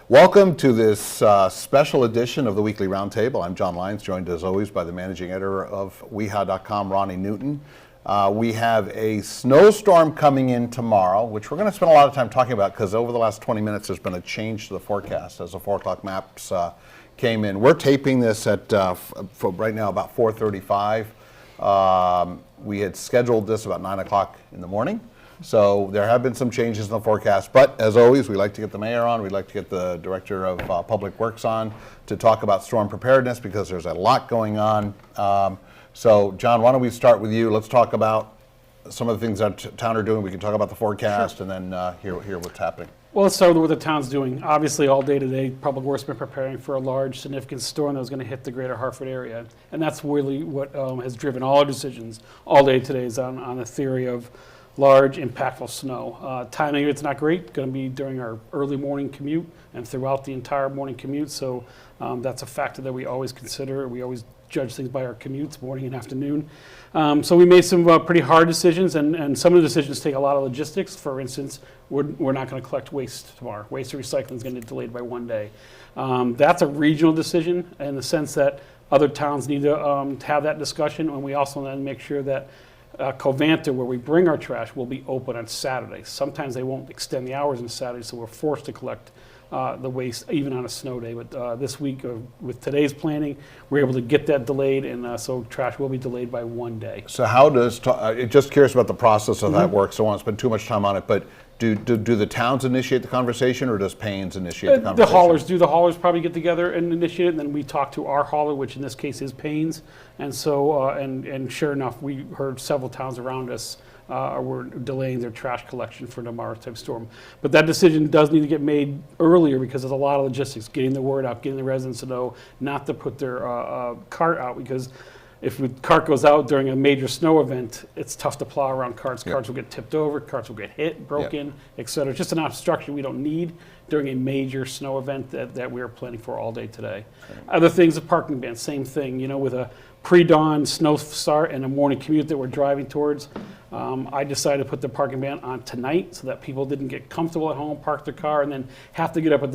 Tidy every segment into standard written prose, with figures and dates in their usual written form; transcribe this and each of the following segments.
Welcome to this special edition of the Weekly Roundtable. I'm John Lyons, joined as always by the managing editor of weha.com, Ronnie Newton. We have a snowstorm coming in tomorrow, which we're going to spend a lot of time talking about because over the last 20 minutes there's been a change to the forecast as the 4 o'clock maps came in. We're taping this at for right now about 4:35. We had scheduled this about 9 o'clock in the morning. So there have been some changes in the forecast, but as always, we like to get the mayor on, we'd like to get the director of public works on to talk about storm preparedness because there's a lot going on. So John, why don't we start with you? Let's talk about some of the things that town are doing. We can talk about the forecast and then hear what's happening. Well, let's start with what the town's doing. Obviously, all day today, Public Works has been preparing for a large, significant storm that was going to hit the greater Hartford area. And that's really what has driven all our decisions all day today is on the theory of large, impactful snow. Timing of it's not great. Going to be during our early morning commute and throughout the entire morning commute. So that's a factor that we always consider. We always judge things by our commutes, morning and afternoon. So we made some pretty hard decisions, and some of the decisions take a lot of logistics. For instance, we're not going to collect waste tomorrow. Waste and recycling is going to get delayed by one day. That's a regional decision in the sense that other towns need to have that discussion, and we also then make sure that Covanta, where we bring our trash, will be open on Saturdays. Sometimes they won't extend the hours on Saturday, so we're forced to collect the waste even on a snow day. But this week, with today's planning, we're able to get that delayed, and so trash will be delayed by one day. So how does, just curious about the process of that work, so I won't spend too much time on it, but do the towns initiate the conversation or does Paynes initiate the conversation? The haulers do. The haulers probably get together and initiate it, and then we talk to our hauler, which in this case is Paynes. And so, and sure enough, we heard several towns around us were delaying their trash collection for tomorrow's type storm. But that decision does need to get made earlier because there's a lot of logistics, getting the word out, getting the residents to know not to put their cart out, because if the cart goes out during a major snow event, it's tough to plow around carts. Carts will get tipped over, carts will get hit, broken, et cetera. It's just an obstruction we don't need during a major snow event that we are planning for all day today. Other things, the parking ban, same thing, with a pre-dawn snow start and a morning commute that we're driving towards. I decided to put the parking ban on tonight so that people didn't get comfortable at home, park their car, and then have to get up at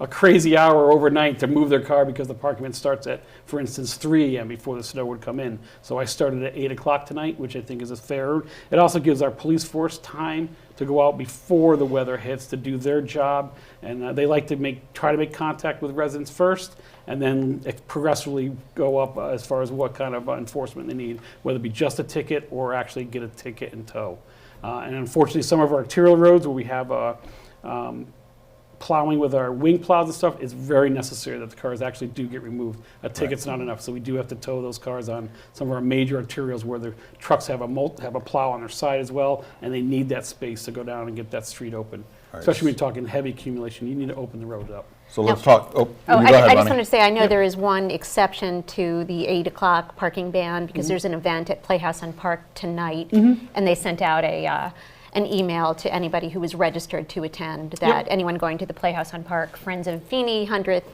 a crazy hour overnight to move their car because the parking ban starts at, for instance, 3 a.m. before the snow would come in. So I started at 8 o'clock tonight, which I think is a fair. It also gives our police force time to go out before the weather hits to do their job, and they like to try to make contact with residents first, and then progressively go up as far as what kind of enforcement they need, whether it be just a ticket or actually get a ticket in tow. And unfortunately, some of our arterial roads where we have plowing with our wing plows and stuff, it's very necessary that the cars actually do get removed. A ticket's not enough, so we do have to tow those cars on some of our major arterials where the trucks have a plow on their side as well, and they need that space to go down and get that street open. Right. Especially when you're talking heavy accumulation, you need to open the road up. So let's talk. I just want to say, I know there is one exception to the 8 o'clock parking ban because there's an event at Playhouse on Park tonight, and they sent out an email to anybody who was registered to attend that anyone going to the Playhouse on Park Friends of Feeney 100th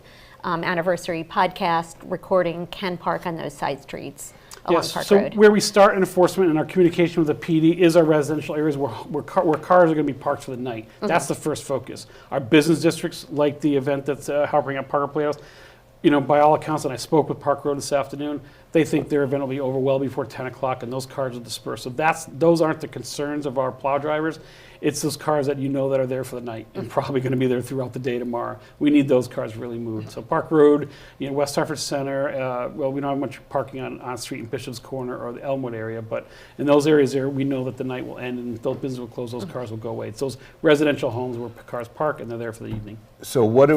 anniversary podcast recording can park on those side streets along Park Road. So where we start enforcement in our communication with the PD is our residential areas where cars are going to be parked for the night. That's the first focus. Our business districts, like the event that's happening at Parker Playhouse, by all accounts, and I spoke with Park Road this afternoon, they think their event will be over well before 10 o'clock and those cars will disperse. So those aren't the concerns of our plow drivers. It's those cars that that are there for the night and probably going to be there throughout the day tomorrow. We need those cars really moved. So Park Road, West Hartford Center, we don't have much parking on Street in Bishop's Corner or the Elmwood area, but in those areas there, we know that the night will end and those businesses will close, those cars will go away. It's those residential homes where cars park and they're there for the evening. So what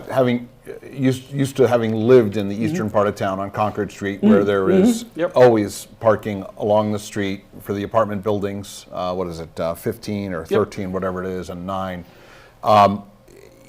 having used to having lived in the eastern part of town on Concord Street, where there is always parking along the street for the apartment buildings, 15 or 13, whatever it is, and 9.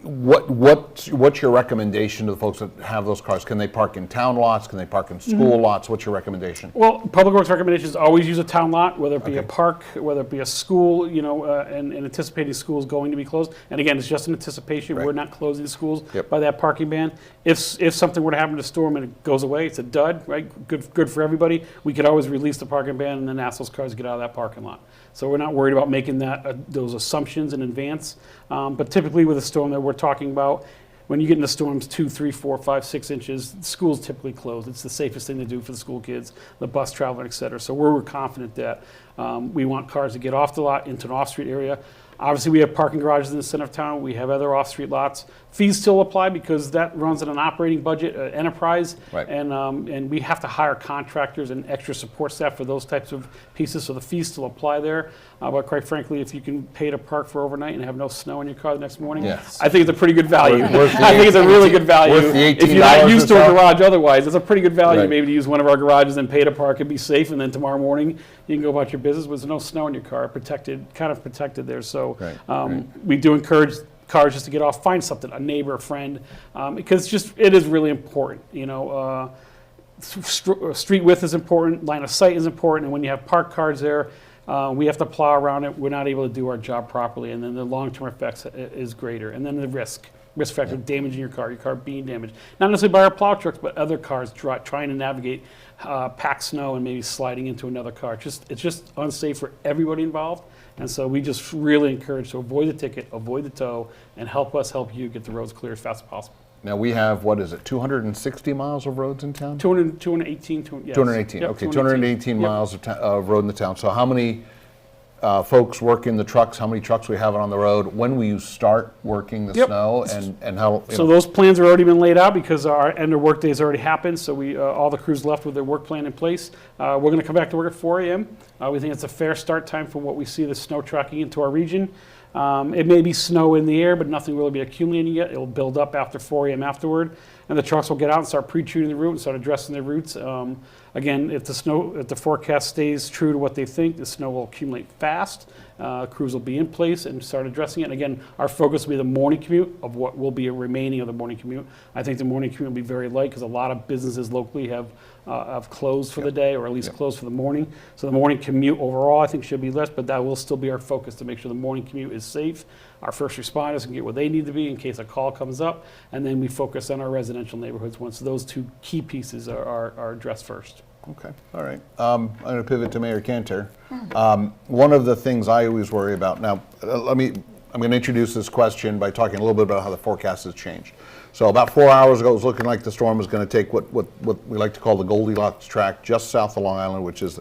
What's your recommendation to the folks that have those cars? Can they park in town lots? Can they park in school lots? What's your recommendation? Well, Public Works recommendation is always use a town lot, whether it be a park, whether it be a school, and anticipating schools going to be closed. And again, it's just an anticipation. We're not closing schools by that parking ban. If something were to happen to the storm and it goes away, it's a dud, right? Good for everybody. We could always release the parking ban and then ask those cars to get out of that parking lot. So we're not worried about making those assumptions in advance. But typically with a storm that we're we're talking about. When you get into storms 2, 3, 4, 5, 6 inches, schools typically close. It's the safest thing to do for the school kids, the bus traveler, et cetera. So we're confident that we want cars to get off the lot into an off-street area. Obviously, we have parking garages in the center of town. We have other off-street lots. Fees still apply because that runs on an operating budget, enterprise, Right. And we have to hire contractors and extra support staff for those types of pieces. So the fees still apply there. But quite frankly, if you can pay to park for overnight and have no snow in your car the next morning, Yes. I think it's a pretty good value. Worth the I think it's a really good value. worth the If you're not $18 used or to a so. garage otherwise, it's a pretty good value Right. maybe to use one of our garages and pay to park and be safe, and then tomorrow morning you can go about your business with no snow in your car, kind of protected there. So Right. we do encourage cars just to get off, find something, a neighbor, a friend, because it is really important. Street width is important, line of sight is important, and when you have parked cars there, we have to plow around it. We're not able to do our job properly, and then the long-term effects is greater. And then the risk factor of damaging your car being damaged, not necessarily by our plow trucks, but other cars trying to navigate packed snow and maybe sliding into another car. It's just unsafe for everybody involved. And so we just really encourage to avoid the ticket, avoid the tow, and help us help you get the roads clear as fast as possible. Now we have, what is it, 260 miles of roads in town? 218. Yes. 218, Yep, okay, 218 Yep. miles of road in the town. So how many folks work in the trucks? How many trucks we have on the road? When will you start working the Yep. snow, and how? So those plans have already been laid out because our end of work days already happened. So we all the crews left with their work plan in place. We're going to come back to work at 4 a.m. We think it's a fair start time for what we see the snow tracking into our region. It may be snow in the air, but nothing will be accumulating yet. It'll build up after 4 a.m. afterward, and the trucks will get out and start pre-treating the route and start addressing their routes. Again, if the forecast stays true to what they think, the snow will accumulate fast. Crews will be in place and start addressing it. And again, our focus will be the morning commute of what will be remaining of the morning commute. I think the morning commute will be very light because a lot of businesses locally have closed for the day, or at least closed for the morning. So the morning commute overall, I think, should be less, but that will still be our focus to make sure the morning commute is safe. Our first responders can get where they need to be in case a call comes up, and then we focus on our residential neighborhoods once those two key pieces are addressed first. Okay, all right. I'm going to pivot to Mayor Cantor. One of the things I always worry about, now, I'm going to introduce this question by talking a little bit about how the forecast has changed. So about 4 hours ago, it was looking like the storm was going to take what we like to call the Goldilocks track just south of Long Island, which is,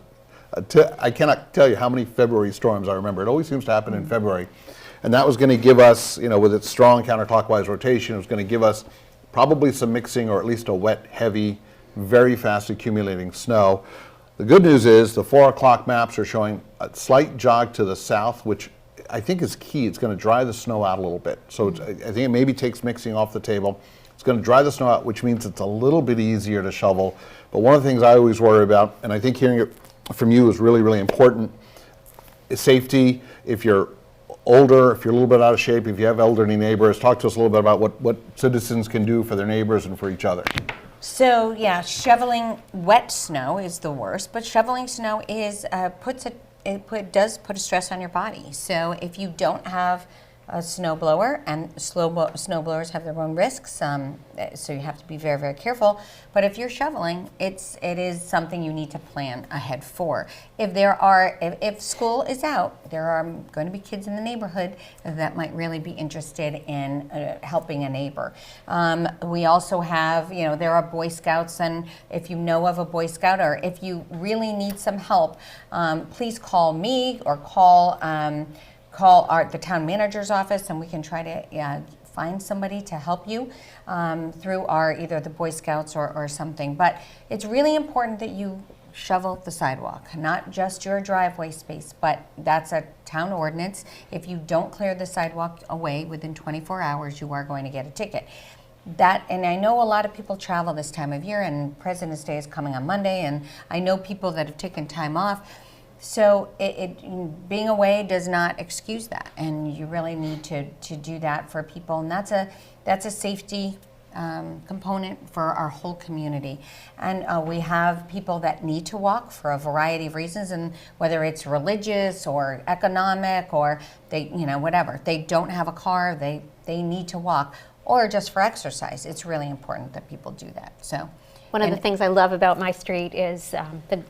I cannot tell you how many February storms I remember. It always seems to happen in February. And that was going to give us, with its strong counterclockwise rotation, it was going to give us probably some mixing, or at least a wet, heavy, very fast accumulating snow. The good news is the 4 o'clock maps are showing a slight jog to the south, which I think is key. It's going to dry the snow out a little bit. So I think it maybe takes mixing off the table. It's going to dry the snow out, which means it's a little bit easier to shovel. But one of the things I always worry about, and I think hearing it from you is really, really important, is safety. If you're older, if you're a little bit out of shape, if you have elderly neighbors, talk to us a little bit about what citizens can do for their neighbors and for each other. So yeah, shoveling wet snow is the worst, but shoveling snow is does put a stress on your body. So if you don't have a snow blower, and snow blowers have their own risks, so you have to be very, very careful. But if you're shoveling, it is something you need to plan ahead for. If school is out, there are going to be kids in the neighborhood that might really be interested in helping a neighbor. We also have, there are Boy Scouts, and if you know of a Boy Scout, or if you really need some help, please call me or call the town manager's office, and we can try to find somebody to help you through either the Boy Scouts or something. But it's really important that you shovel the sidewalk, not just your driveway space, but that's a town ordinance. If you don't clear the sidewalk away within 24 hours, you are going to get a ticket. And I know a lot of people travel this time of year, and President's Day is coming on Monday, and I know people that have taken time off. So being away does not excuse that, and you really need to do that for people, and that's a safety component for our whole community. And we have people that need to walk for a variety of reasons, and whether it's religious or economic, or they, whatever, they don't have a car, they need to walk, or just for exercise. It's really important that people do that. So One of the things I love about my street is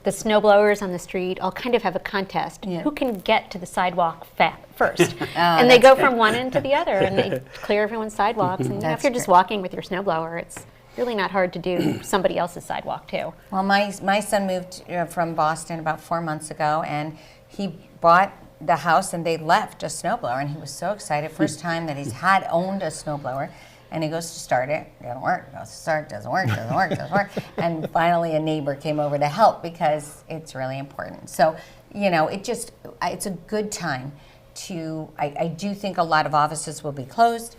the snow blowers on the street all kind of have a contest. Yeah. Who can get to the sidewalk first? And they go from one end to the other, and they clear everyone's sidewalks. And if you're just walking with your snow blower, it's really not hard to do somebody else's sidewalk too. Well, my son moved from Boston about 4 months ago, and he bought the house, and they left a snowblower, and he was so excited. First time that he's owned a snowblower. And he goes to start it, doesn't work, goes to start, doesn't work, doesn't work, doesn't work. And finally a neighbor came over to help because it's really important. So, it's a good time to, I do think a lot of offices will be closed.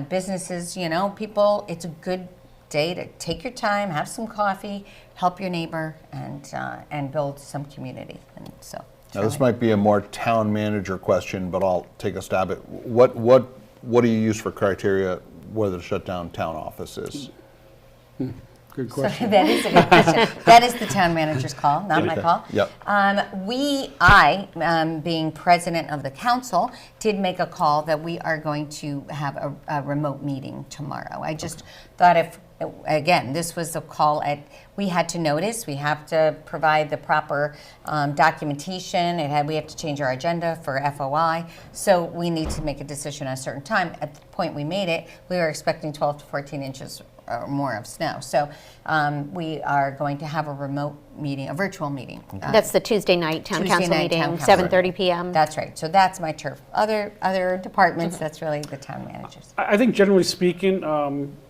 Businesses, people, it's a good day to take your time, have some coffee, help your neighbor, and build some community. And so. Now, this might be a more town manager question, but I'll take a stab at what do you use for criteria whether to shut down town offices? Good question. So that is a good question. That is the town manager's call, not my call. Yep. I, being president of the council, did make a call that we are going to have a remote meeting tomorrow. I just thought again, this was a call we had to notice, we have to provide the proper documentation, we have to change our agenda for FOI, so we need to make a decision at a certain time. At the point we made it, we were expecting 12 to 14 inches or more of snow. So we are going to have a remote meeting, a virtual meeting. That's the Tuesday night town Tuesday council night meeting, town council. 7:30 p.m. That's right. So that's my turf. Other departments, that's really the town managers. I think generally speaking,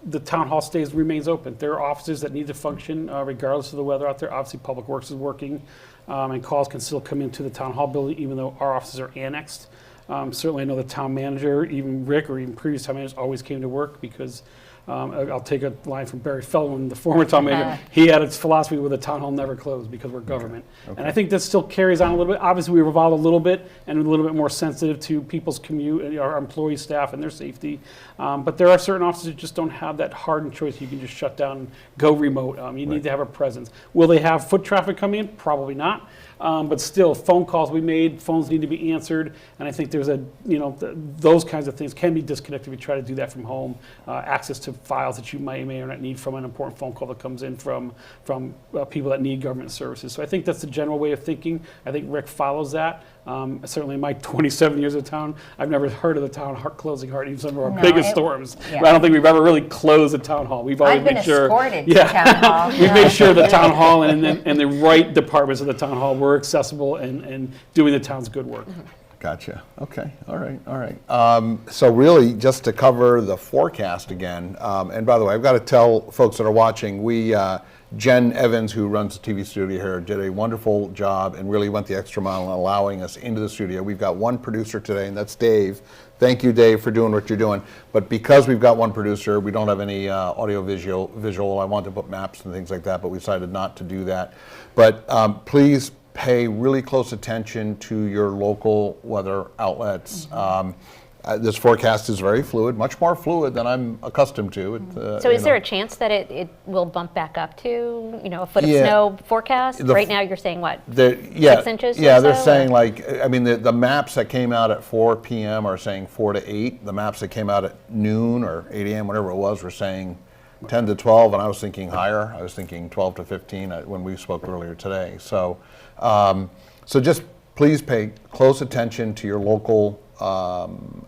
the town hall remains open. There are offices that need to function regardless of the weather out there. Obviously, Public Works is working, and calls can still come into the town hall building even though our offices are annexed. Certainly, I know the town manager, even Rick or even previous town managers, always came to work because I'll take a line from Barry Feldman, the former town manager. He had his philosophy where the town hall never closed because we're government. Okay. And I think that still carries on a little bit. Obviously, we revolve a little bit and a little bit more sensitive to people's commute, our employee staff and their safety. But there are certain offices that just don't have that hardened choice. You can just shut down and go remote. You need to have a presence. Will they have foot traffic coming in? Probably not. But still, phone calls we made, phones need to be answered, and I think there's those kinds of things can be disconnected if you try to do that from home. Access to files that you may or not need from an important phone call that comes in from people that need government services. So I think that's the general way of thinking. I think Rick follows that. Certainly in my 27 years of town, I've never heard of the town closing hard, even some of our biggest storms. Yeah. I don't think we've ever really closed a town hall. We've always made sure. Escorted to town hall. We've made sure the town hall and the right departments of the town hall were accessible and doing the town's good work. Mm-hmm. Gotcha. Okay. All right. So really, just to cover the forecast again, and by the way, I've got to tell folks that are watching, Jen Evans, who runs the TV studio here, did a wonderful job and really went the extra mile in allowing us into the studio. We've got one producer today, and that's Dave. Thank you, Dave, for doing what you're doing. But because we've got one producer, we don't have any audio visual. I wanted to put maps and things like that, but we decided not to do that. But please pay really close attention to your local weather outlets. This forecast is very fluid, much more fluid than I'm accustomed to. So is there a chance that it will bump back up to, a foot of snow forecast? Right now you're saying what, 6 inches Yeah, or they're so, saying the maps that came out at 4 p.m. are saying 4 to 8. The maps that came out at noon or 8 a.m., whatever it was, were saying 10 to 12, and I was thinking higher. I was thinking 12 to 15 when we spoke earlier today. So, so just please pay close attention to your local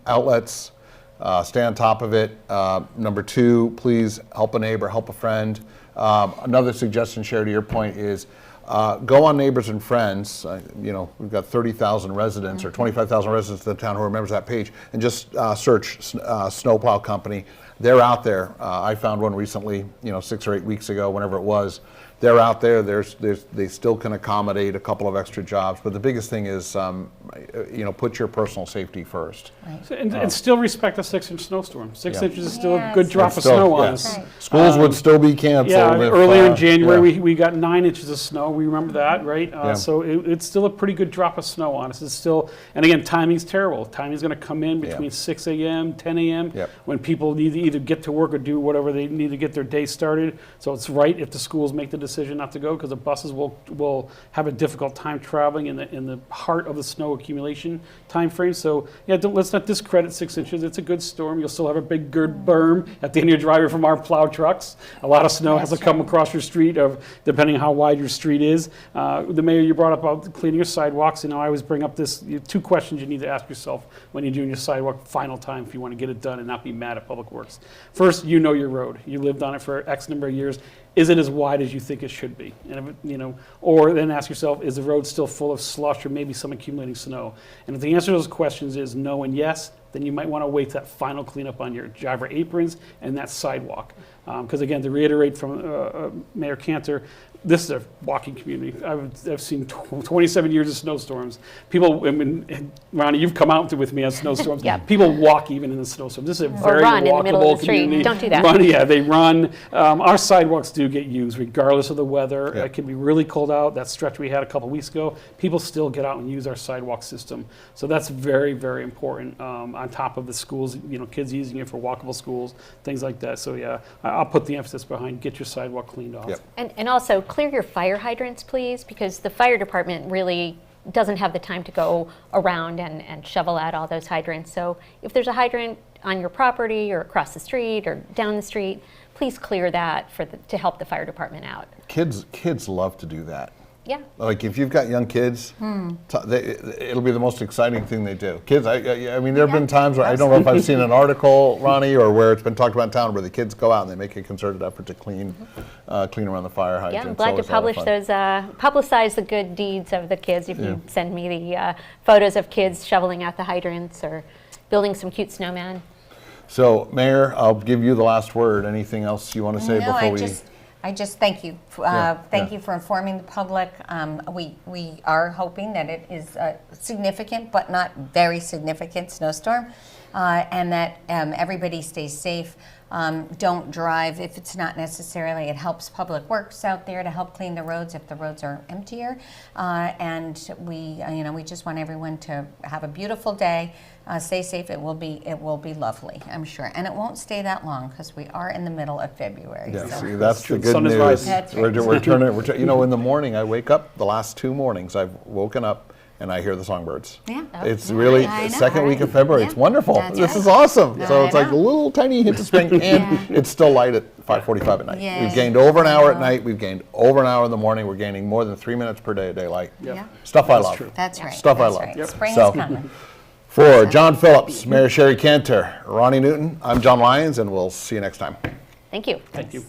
outlets, stay on top of it. Number 2, please help a neighbor, help a friend. Another suggestion, Shari, to your point is go on Neighbors and Friends. We've got 30,000 residents or 25,000 residents in the town who remembers that page, and just search Snowplow Company. They're out there. I found one recently, 6 or 8 weeks ago, whenever it was. They're out there. They still can accommodate a couple of extra jobs, but the biggest thing is, put your personal safety first. Right. And still respect a 6-inch snowstorm. 6 inches is still a good drop of snow on us. Right. Schools would still be canceled. Yeah, earlier in January we got 9 inches of snow. We remember that, right? So it's still a pretty good drop of snow on us. It's still, and again, timing's terrible. Timing's going to come in between 6 a.m., 10 a.m. when people need to either get to work or do whatever they need to get their day started. So it's right if the schools make the decision decision not to go because the buses will have a difficult time traveling in the heart of the snow accumulation time frame. So yeah, let's not discredit 6 inches. It's a good storm. You'll still have a big good berm at the end of your driveway from our plow trucks. A lot of snow has to come across your street, depending on how wide your street is. The mayor, you brought up about cleaning your sidewalks. I always bring up this 2 questions you need to ask yourself when you're doing your sidewalk final time if you want to get it done and not be mad at Public Works. First, you know your road. You lived on it for X number of years. Is it as wide as you think it should be? And if or then ask yourself, is the road still full of slush or maybe some accumulating snow? And if the answer to those questions is no and yes, then you might want to wait that final cleanup on your driver aprons and that sidewalk. Because again, to reiterate from Mayor Cantor, this is a walking community. I've seen 27 years of snowstorms. People, Ronnie, you've come out with me on snowstorms. Yep. People walk even in the snowstorm. This is a very run in the middle of walkable the street. community. Don't do that. Run, yeah, they run. Our sidewalks do get used regardless of the weather. Yep. It can be really cold out. That stretch we had a couple weeks ago, people still get out and use our sidewalk system. So that's very, very important. On top of the schools, kids using it for walkable schools, things like that. So yeah, I'll put the emphasis behind get your sidewalk cleaned off. Yep. And also clear your fire hydrants, please, because the fire department really doesn't have the time to go around and shovel out all those hydrants. So if there's a hydrant on your property or across the street or down the street, please clear that to help the fire department out. Kids love to do that. Yeah. Like if you've got young kids, it'll be the most exciting thing they do. Kids, I mean, there have been times where I don't know if I've seen an article, Ronnie, or where it's been talked about in town where the kids go out and they make a concerted effort to clean around the fire hydrant. Yeah, I'm glad to publish those, publicize the good deeds of the kids. If you send me the photos of kids shoveling out the hydrants or building some cute snowman. So, Mayor, I'll give you the last word. Anything else you want to say before we... I just thank you. Thank you for informing the public. We are hoping that it is a significant but not very significant snowstorm, and that everybody stays safe. Don't drive if it's not necessarily. It helps Public Works out there to help clean the roads if the roads are emptier. And we just want everyone to have a beautiful day. Stay safe. It will be lovely, I'm sure, and it won't stay that long because we are in the middle of February. Yeah, so. see, that's the good Sun is news. rising. That's right. We're turning, in the morning, I wake up, the last 2 mornings, I've woken up and I hear the songbirds. Yeah. It's really I know, second week of right? February. Yeah, It's wonderful. that's This right. is awesome. So I it's like a know. little tiny hint of spring, and it's still light at 5:45 at night. Yay. We've gained over an hour at night. We've gained over an hour in the morning. We're gaining more than 3 minutes per day of daylight. Yeah. Stuff I love. true. That's right. Stuff I That's love. right. Yep. Spring So- is coming. For John Phillips, Mayor Shari Cantor, Ronnie Newton, I'm John Lyons, and we'll see you next time. Thank you. Thank you.